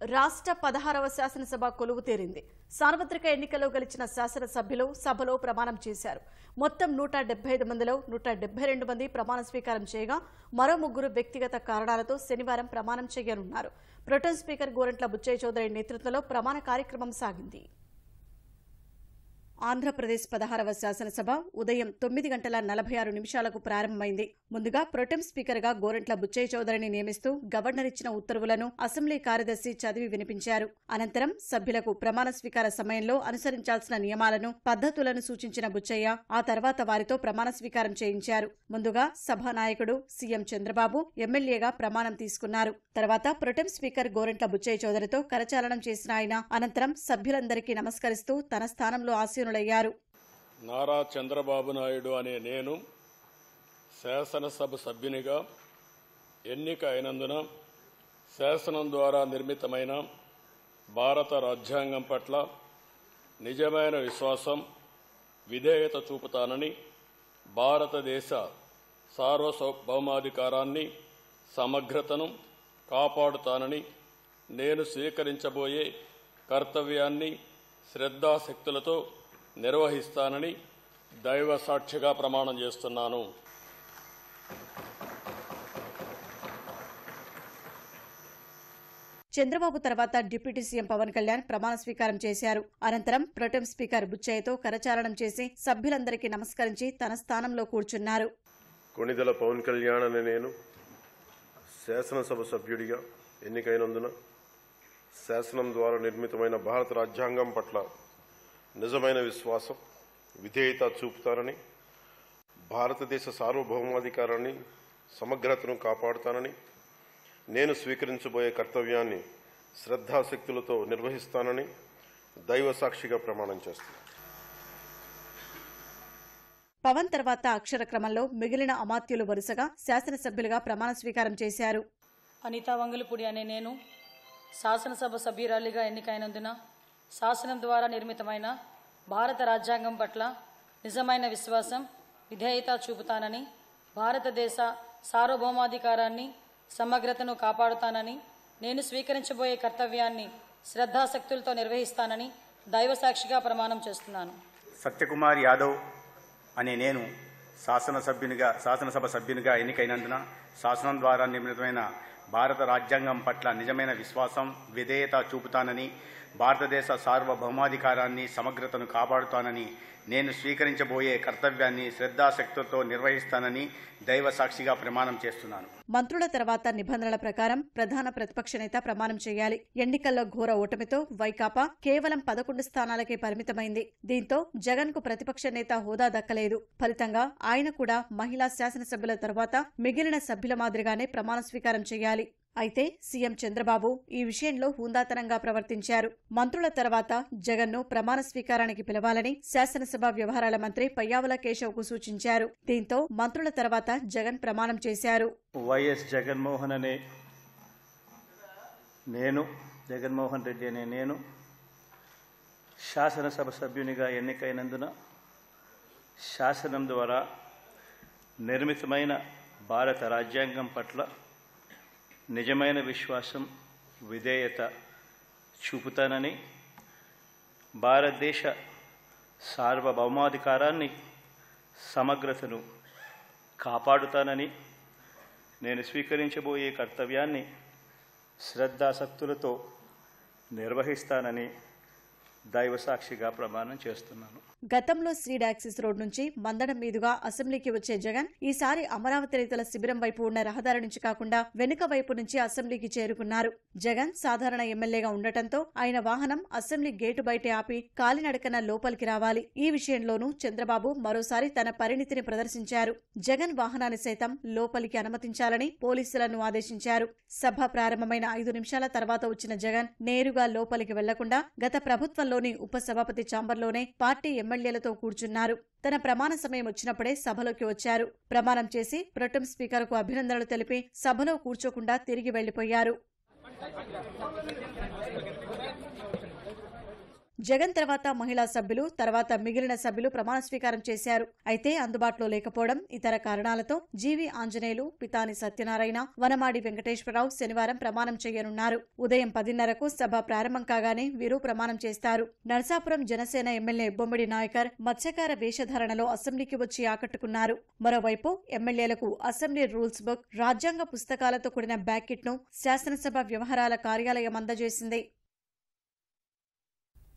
రాష్ట్ర 16వ శాసనసభ కొలువు తీరింది. సార్వత్రిక ఎన్నికల్లో గెలిచిన శాసనసభ్యులు సభలో ప్రమాణం చేశారు. మొత్తం 175 మందిలో 172 మంది ప్రమాణ స్వీకారం చేయగా మరో 3 వ్యక్తిగత కారణాలతో శనివారం ప్రమాణం చేయనున్నారు. ప్రొటెం స్పీకర్ గోరంట్ల బుచ్చయ్య చౌదరి నేతృత్వంలో ప్రమాణ కార్యక్రమం సాగింది. ఆంధ్రప్రదేశ్ 16వ శాసనసభ ఉదయం 9:46 ప్రారంభమైంది. ముందుగా ప్రొటెం స్పీకర్ గా గోరంట్ల బుచ్చయ్య చౌదరిని నియమిస్తూ గవర్నర్ ఇచ్చిన ఉత్తర్వులను అసెంబ్లీ కార్యదర్శి చదివి వినిపించారు. అనంతరం సభ్యులకు ప్రమాణ స్వీకార సమయంలో అనుసరించాల్సిన నియమాలను, పద్ధతులను సూచించిన బుచ్చయ్య ఆ తర్వాత వారితో ప్రమాణ స్వీకారం చేయించారు. ముందుగా సభానాయకుడు సీఎం చంద్రబాబు ఎమ్మెల్యేగా ప్రమాణం తీసుకున్నారు. తర్వాత ప్రొటెం స్పీకర్ గోరంట్ల బుచ్చయ్య చౌదరితో కరచాలనం చేసిన ఆయన అనంతరం సభ్యులందరికీ నమస్కరిస్తూ తన స్థానంలో ఆసీనులయ్యారు. నారా చంద్రబాబు నాయుడు అనే నేను శాసనసభ సభ్యునిగా ఎన్నిక అయినందున శాసనం ద్వారా నిర్మితమైన భారత రాజ్యాంగం పట్ల నిజమైన విశ్వాసం, విధేయత చూపుతానని, భారతదేశ సార్వభౌమాధికారాన్ని, సమగ్రతను కాపాడుతానని, నేను స్వీకరించబోయే కర్తవ్యాన్ని శ్రద్ధాశక్తులతో నిర్వహిస్తానని దైవ సాక్షిగా ప్రమాణం చేస్తున్నాను. చంద్రబాబు తర్వాత డిప్యూటీ సీఎం పవన్ కళ్యాణ్ ప్రమాణ స్వీకారం చేశారు. అనంతరం ప్రొటెం స్పీకర్ బుచ్చయ్యతో కరచాలనం చేసి సభ్యులందరికీ నమస్కరించి తన స్థానంలో కూర్చున్నారు. కొణిదెల పవన్ కళ్యాణ్ అనే నేను శాసనసభ సభ్యుడిగా ఎన్నికైనందున శాసనం ద్వారా నిర్మితమైన భారత రాజ్యాంగం పట్ల నిజమైన విశ్వాసం, విధేయత చూపుతానని, భారతదేశ సార్వభౌమాధికారాన్ని, సమగ్రతను కాపాడుతానని, నేను స్వీకరించబోయే కర్తవ్యాన్ని శ్రద్ధాశక్తులతో నిర్వహిస్తానని దైవ సాక్షిగా ప్రమాణం చేస్తున్నాను. పవన్ తర్వాత అక్షర క్రమంలో మిగిలిన అమాత్యులు వరుసగా శాసనసభ్యులుగా ప్రమాణ స్వీకారం చేశారు. అనితా వంగలపూడి అనే నేను శాసనసభ సభ్యురాలిగా ఎన్నికైనందున శాసనం ద్వారా నిర్మితమైన భారత రాజ్యాంగం పట్ల నిజమైన విశ్వాసం, విధేయత చూపుతానని, భారతదేశ సార్వభౌమాధికారాన్ని, సమగ్రతను కాపాడుతానని, నేను స్వీకరించబోయే కర్తవ్యాన్ని శ్రద్ధాశక్తులతో నిర్వహిస్తానని దైవ సాక్షిగా ప్రమాణం చేస్తున్నాను. సత్యకుమార్ యాదవ్ అనే నేను శాసనసభ సభ్యునిగా ఎన్నికైనందున శాసనం ద్వారా నిర్మితమైన భారత రాజ్యాంగం పట్ల నిజమైన విశ్వాసం, విధేయత చూపుతానని, భారతదేశ సార్వభౌమాధికారాన్ని, సమగ్రతను కాపాడుతానని, నేను స్వీకరించబోయే కర్తవ్యాన్ని శ్రద్ధాశక్తులతో నిర్వహిస్తానని దైవ సాక్షిగా ప్రమాణం చేస్తున్నాను. మంత్రుల తర్వాత నిబంధనల ప్రకారం ప్రధాన ప్రతిపక్ష నేత ప్రమాణం చేయాలి. ఎన్నికల్లో ఘోర ఓటమితో వైకాపా కేవలం 11 స్థానాలకే పరిమితమైంది. దీంతో జగన్ కు ప్రతిపక్ష నేత హోదా దక్కలేదు. ఫలితంగా ఆయన కూడా మహిళా శాసనసభ్యుల తర్వాత మిగిలిన సభ్యుల మాదిరిగానే ప్రమాణ స్వీకారం చేయాలి. అయితే సీఎం చంద్రబాబు ఈ విషయంలో హుందాతనంగా ప్రవర్తించారు. మంత్రుల తర్వాత జగన్ను ప్రమాణ స్వీకారానికి పిలవాలని శాసనసభ వ్యవహారాల మంత్రి పయ్యావుల కేశవ్కు సూచించారు. దీంతో మంత్రుల తర్వాత జగన్ ప్రమాణం చేశారు. వైఎస్ జగన్మోహన్ రెడ్డి అనే నేను శాసనసభ సభ్యునిగా ఎన్నికైనందున శాసనం ద్వారా నిర్మితమైన భారత రాజ్యాంగం పట్ల నిజమైన విశ్వాసం, విధేయత చూపుతానని, భారతదేశ సార్వభౌమాధికారాన్ని, సమగ్రతను కాపాడుతానని, నేను స్వీకరించబోయే కర్తవ్యాన్ని శ్రద్ధాశక్తులతో నిర్వహిస్తానని దైవ సాక్షిగా ప్రమాణం చేస్తున్నాను. గతంలో సీడ్ యాక్సిస్ రోడ్ నుంచి మందడం మీదుగా అసెంబ్లీకి వచ్చే జగన్ ఈసారి అమరావతి రైతుల శిబిరం వైపు ఉన్న రహదారి నుంచి కాకుండా వెనుక వైపు నుంచి అసెంబ్లీకి చేరుకున్నారు. జగన్ సాధారణ ఎమ్మెల్యేగా ఉండటంతో ఆయన వాహనం అసెంబ్లీ గేటు బయటే ఆపి కాలినడకన లోపలికి రావాలి. ఈ విషయంలోనూ చంద్రబాబు మరోసారి తన పరిణితిని ప్రదర్శించారు. జగన్ వాహనాన్ని సైతం లోపలికి అనుమతించాలని పోలీసులను ఆదేశించారు. సభ ప్రారంభమైన 5 నిమిషాల తర్వాత వచ్చిన జగన్ నేరుగా లోపలికి వెళ్లకుండా గత ప్రభుత్వంలోని ఉపసభాపతి ఛాంబర్లోనే పార్టీ ఎమ్మెల్యేలతో కూర్చున్నారు. తన ప్రమాణ సమయం వచ్చినప్పుడే సభలోకి వచ్చారు. ప్రమాణం చేసి ప్రొటెం స్పీకర్కు అభినందనలు తెలిపి సభలో కూర్చోకుండా తిరిగి వెళ్లిపోయారు. జగన్ తర్వాత మహిళా సభ్యులు, తర్వాత మిగిలిన సభ్యులు ప్రమాణ స్వీకారం చేశారు. అయితే అందుబాటులో లేకపోవడం, ఇతర కారణాలతో జీవి ఆంజనేయులు, పితాని సత్యనారాయణ, వనమాడి వెంకటేశ్వరరావు శనివారం ప్రమాణం చేయనున్నారు. ఉదయం 10:30కు సభ ప్రారంభం కాగానే వీరు ప్రమాణం చేస్తారు. నరసాపురం జనసేన ఎమ్మెల్యే బొమ్మిడి నాయకర్ మత్స్యకార వేషధారణలో అసెంబ్లీకి వచ్చి ఆకట్టుకున్నారు. మరోవైపు ఎమ్మెల్యేలకు అసెంబ్లీ రూల్స్ బుక్, రాజ్యాంగ పుస్తకాలతో కూడిన బ్యాగ్ కిట్ ను శాసనసభ వ్యవహారాల కార్యాలయం అందజేసింది.